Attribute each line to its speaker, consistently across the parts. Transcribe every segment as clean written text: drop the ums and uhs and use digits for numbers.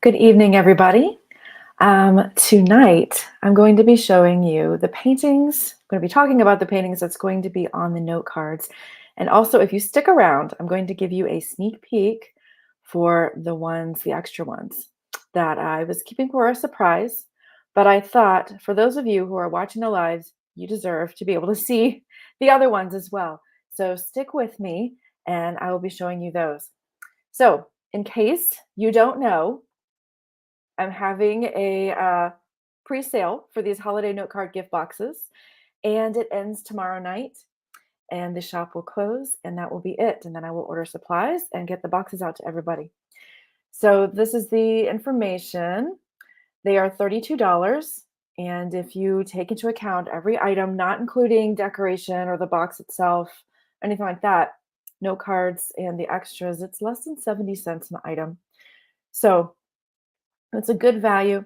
Speaker 1: Good evening, everybody. Tonight, I'm going to be showing you the paintings. I'm going to be talking about the paintings that's going to be on the note cards. And also, if you stick around, I'm going to give you a sneak peek for the extra ones that I was keeping for a surprise. But I thought for those of you who are watching the lives, you deserve to be able to see the other ones as well. So stick with me and I will be showing you those. So, in case you don't know, I'm having a pre-sale for these holiday note card gift boxes, and it ends tomorrow night. And the shop will close, and that will be it. And then I will order supplies and get the boxes out to everybody. So this is the information. They are $32. And if you take into account every item, not including decoration or the box itself, anything like that, note cards and the extras, it's less than 70 cents an item. So it's a good value.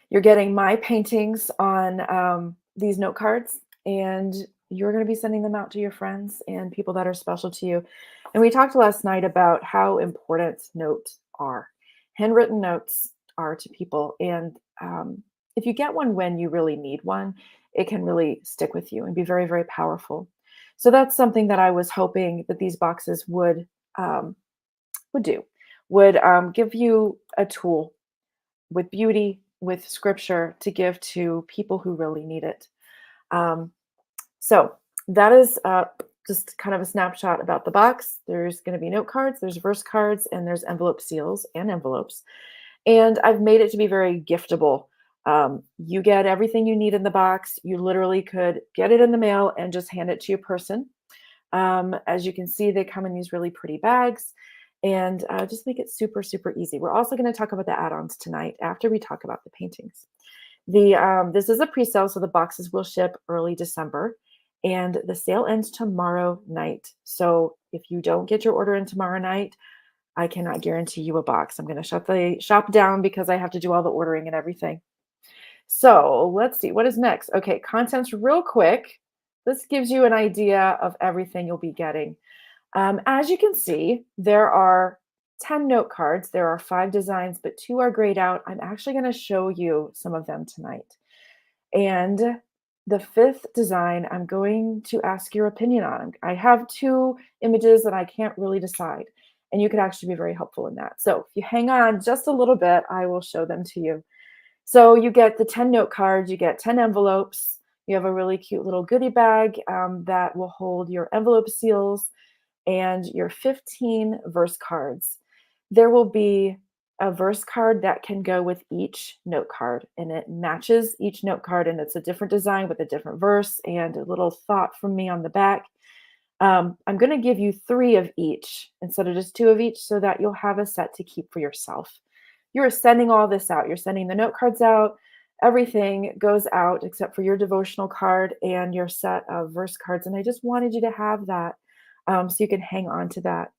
Speaker 1: You're getting my paintings on these note cards, and you're going to be sending them out to your friends and people that are special to you. And we talked last night about how important notes are. Handwritten notes are to people. And if you get one when you really need one, it can really stick with you and be very, very powerful. So that's something that I was hoping that these boxes would do, would give you a tool with beauty, with scripture to give to people who really need it. Um, so that is just kind of a snapshot about the box. There's going to be note cards, there's verse cards, and there's envelope seals and envelopes. And I've made it to be very giftable. You get everything you need in the box. You literally could get it in the mail and just hand it to your person. As you can see, they come in these really pretty bags and just make it super, super easy. We're also going to talk about the add-ons tonight after we talk about the paintings. This is a pre-sale, so the boxes will ship early December, and the sale ends tomorrow night. So if you don't get your order in tomorrow night, I cannot guarantee you a box. I'm going to shut the shop down because I have to do all the ordering and everything. So let's see what is next. Okay, contents real quick. This gives you an idea of everything you'll be getting. As you can see, there are 10 note cards. There are 5 designs, but 2 are grayed out. I'm actually going to show you some of them tonight. And the 5th design, I'm going to ask your opinion on. I have 2 images that I can't really decide, and you could actually be very helpful in that. So if you hang on just a little bit, I will show them to you. So you get the 10 note cards, you get 10 envelopes. You have a really cute little goodie bag that will hold your envelope seals and your 15 verse cards. There will be a verse card that can go with each note card, and it matches each note card, and it's a different design with a different verse and a little thought from me on the back. I'm going to give you 3 of each instead of just 2 of each so that you'll have a set to keep for yourself. You're sending all this out. You're sending the note cards out. Everything goes out except for your devotional card and your set of verse cards. And I just wanted you to have that so you can hang on to that.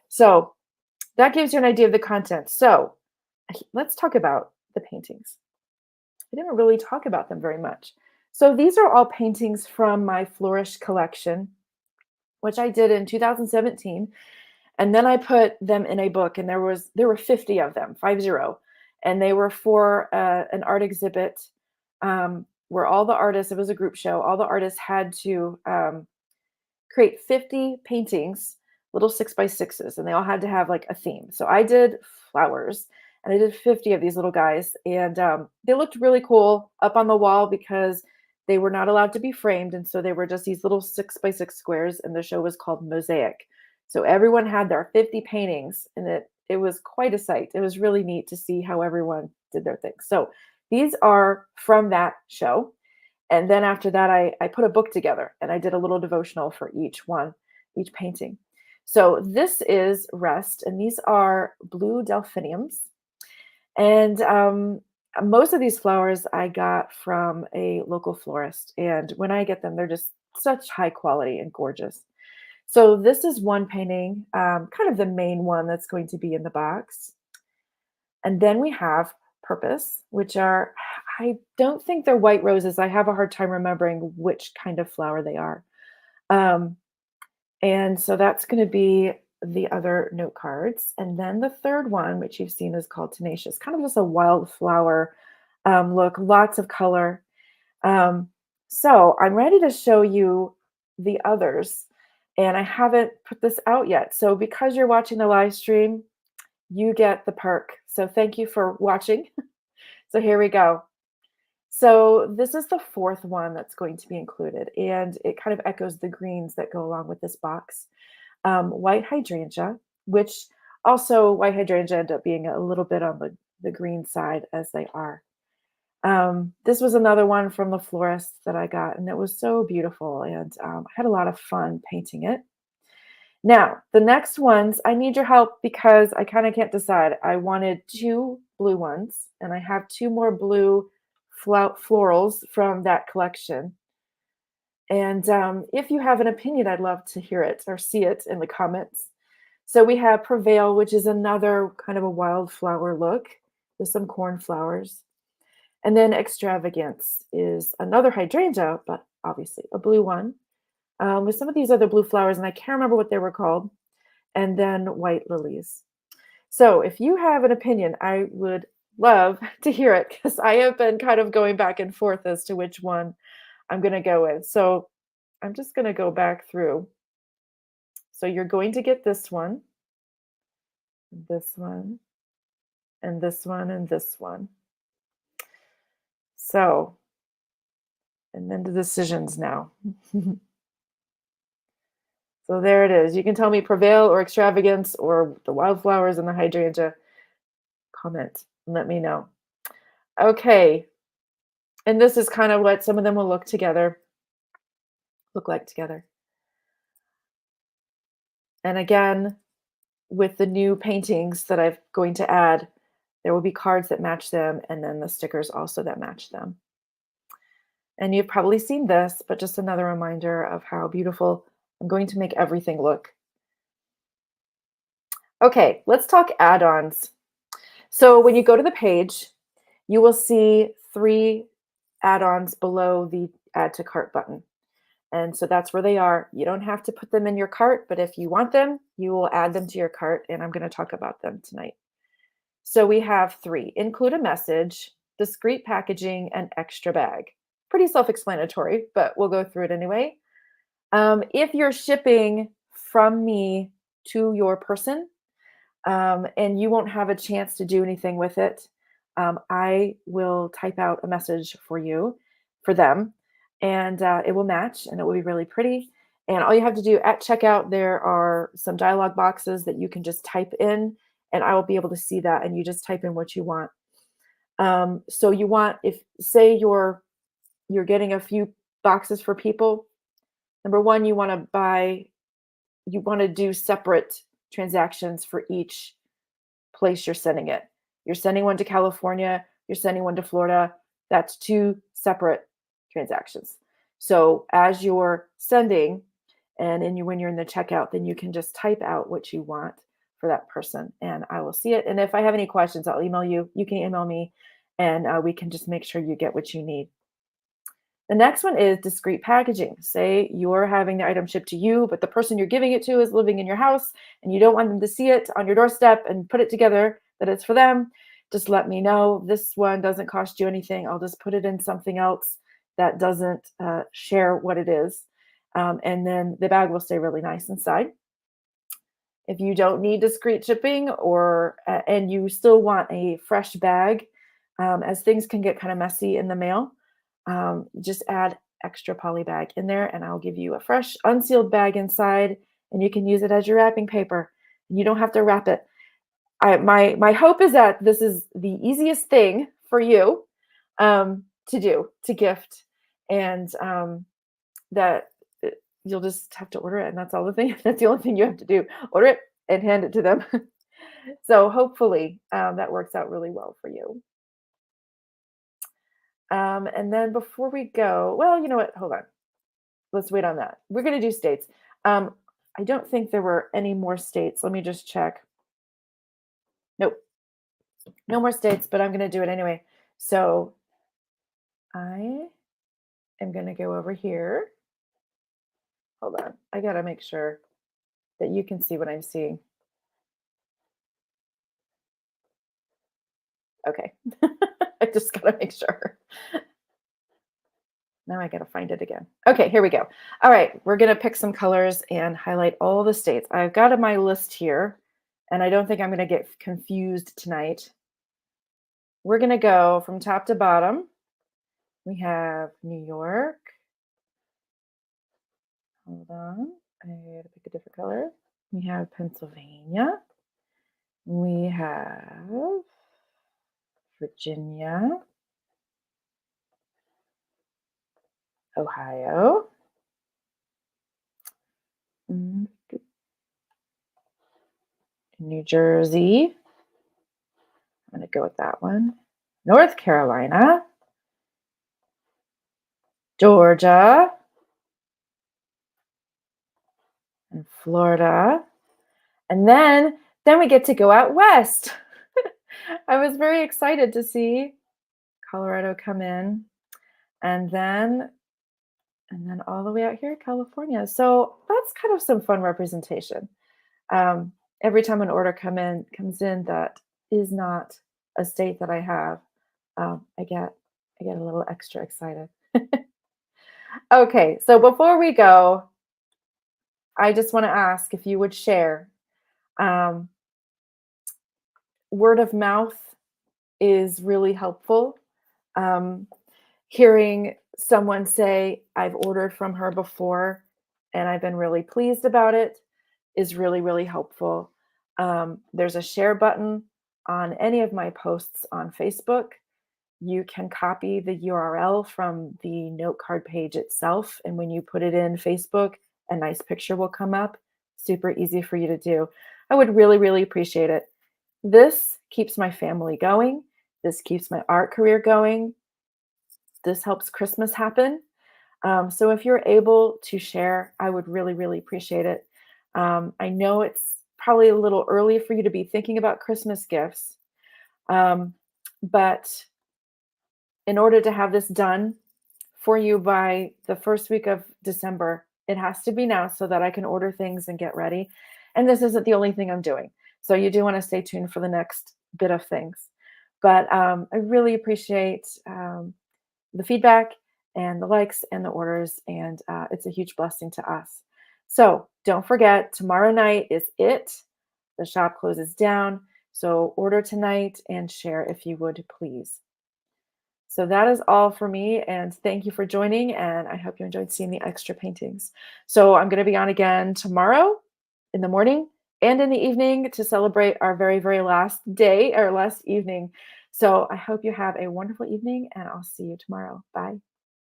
Speaker 1: So that gives you an idea of the content. So let's talk about the paintings. I didn't really talk about them very much. So these are all paintings from my Flourish collection, which I did in 2017. And then I put them in a book, and there were 50 of them, 50, and they were for an art exhibit where all the artists. It was a group show. All the artists had to create 50 paintings, little 6x6s, and they all had to have like a theme. So I did flowers, and I did 50 of these little guys, and they looked really cool up on the wall because they were not allowed to be framed, and so they were just these little 6x6 squares, and the show was called Mosaic. So everyone had their 50 paintings, and it was quite a sight. It was really neat to see how everyone did their thing. So these are from that show. And then after that, I put a book together and I did a little devotional for each one, each painting. So this is Rest, and these are blue delphiniums. And most of these flowers I got from a local florist. And when I get them, they're just such high quality and gorgeous. So this is one painting, kind of the main one that's going to be in the box. And then we have Purpose, which are, I don't think they're white roses. I have a hard time remembering which kind of flower they are. Um, and so that's going to be the other note cards. And then the third one, which you've seen, is called Tenacious, kind of just a wildflower look, lots of color. Um, so I'm ready to show you the others, and I haven't put this out yet. So because you're watching the live stream, you get the perk. So thank you for watching. So here we go. So this is the fourth one that's going to be included, and it kind of echoes the greens that go along with this box. White hydrangea, which also white hydrangea end up being a little bit on the green side as they are. This was another one from the florist that I got, and it was so beautiful, and I had a lot of fun painting it. Now, the next ones, I need your help because I kind of can't decide. I wanted two blue ones, and I have two more blue florals from that collection. And if you have an opinion, I'd love to hear it or see it in the comments. So we have Prevail, which is another kind of a wildflower look with some cornflowers. And then Extravagance is another hydrangea, but obviously a blue one with some of these other blue flowers, and I can't remember what they were called. And then White Lilies. So if you have an opinion, I would love to hear it because I have been kind of going back and forth as to which one I'm going to go with. So I'm just going to go back through. So you're going to get this one, and this one, and this one, and this one. So, and then the decisions now. So there it is. You can tell me Prevail or Extravagance or the wildflowers and the hydrangea. Comment and let me know. Okay. And this is kind of what some of them will look like together. And again, with the new paintings that I'm going to add, there will be cards that match them and then the stickers also that match them. And you've probably seen this, but just another reminder of how beautiful I'm going to make everything look. Okay, let's talk add-ons. So when you go to the page, you will see 3 add-ons below the add to cart button. And so that's where they are. You don't have to put them in your cart, but if you want them, you will add them to your cart, and I'm going to talk about them tonight. So we have 3: include a message, discreet packaging, and extra bag. Pretty self-explanatory, but we'll go through it anyway. If you're shipping from me to your person, and you won't have a chance to do anything with it, I will type out a message for you, for them, and it will match and it will be really pretty. And all you have to do at checkout, there are some dialog boxes that you can just type in, and I will be able to see that. And you just type in what you want. So you want, if say you're getting a few boxes for people, number one, you want to do separate transactions for each place you're sending it. You're sending one to California, you're sending one to Florida. That's 2 separate transactions. So as you're sending when you're in the checkout, then you can just type out what you want for that person and I will see it. And if I have any questions, I'll email you. You can email me and we can just make sure you get what you need. The next one is discreet packaging. Say you're having the item shipped to you, but the person you're giving it to is living in your house and you don't want them to see it on your doorstep and put it together that it's for them. Just let me know. This one doesn't cost you anything. I'll just put it in something else that doesn't share what it is. And then the bag will stay really nice inside. If you don't need discreet shipping and you still want a fresh bag, as things can get kind of messy in the mail, just add extra poly bag in there and I'll give you a fresh unsealed bag inside and you can use it as your wrapping paper. You don't have to wrap it. My hope is that this is the easiest thing for you to do, to gift, and that you'll just have to order it and that's the only thing you have to do. Order it and hand it to them. So hopefully that works out really well for you. And then before we go, well, you know what? Hold on. Let's wait on that. We're going to do states. I don't think there were any more states. Let me just check. Nope. No more states, but I'm going to do it anyway. So I am going to go over here. Hold on. I got to make sure. that you can see what I'm seeing. Okay. I just gotta make sure. Now I gotta find it again. Okay, here we go. All right, we're gonna pick some colors and highlight all the states. I've got my list here, and I don't think I'm gonna get confused tonight. We're gonna go from top to bottom. We have New York. Hold on. I gotta pick a different color. We have Pennsylvania. We have Virginia, Ohio, mm, New Jersey. I'm going to go with that one. North Carolina, Georgia, and Florida. And then we get to go out west. I was very excited to see Colorado come in, and then all the way out here, California. So that's kind of some fun representation. Every time an order comes in that is not a state that I have, I get a little extra excited. Okay, so before we go, I just want to ask if you would share. Um, Word of mouth is really helpful. Um, Hearing someone say, I've ordered from her before and I've been really pleased about it is really, really helpful. There's a share button on any of my posts on Facebook. You can copy the URL from the note card page itself. And when you put it in Facebook, a nice picture will come up. Super easy for you to do. I would really, really appreciate it. This keeps my family going. This keeps my art career going. This helps Christmas happen. So if you're able to share, I would really, really appreciate it. I know it's probably a little early for you to be thinking about Christmas gifts, but in order to have this done for you by the first week of December, it has to be now so that I can order things and get ready. And this isn't the only thing I'm doing. So you do want to stay tuned for the next bit of things. But I really appreciate the feedback and the likes and the orders, and it's a huge blessing to us. So don't forget, tomorrow night is it. The shop closes down. So order tonight and share if you would please. So that is all for me, and thank you for joining, and I hope you enjoyed seeing the extra paintings. So I'm going to be on again tomorrow in the morning and in the evening to celebrate our very, very last day, or last evening. So I hope you have a wonderful evening, and I'll see you tomorrow. Bye.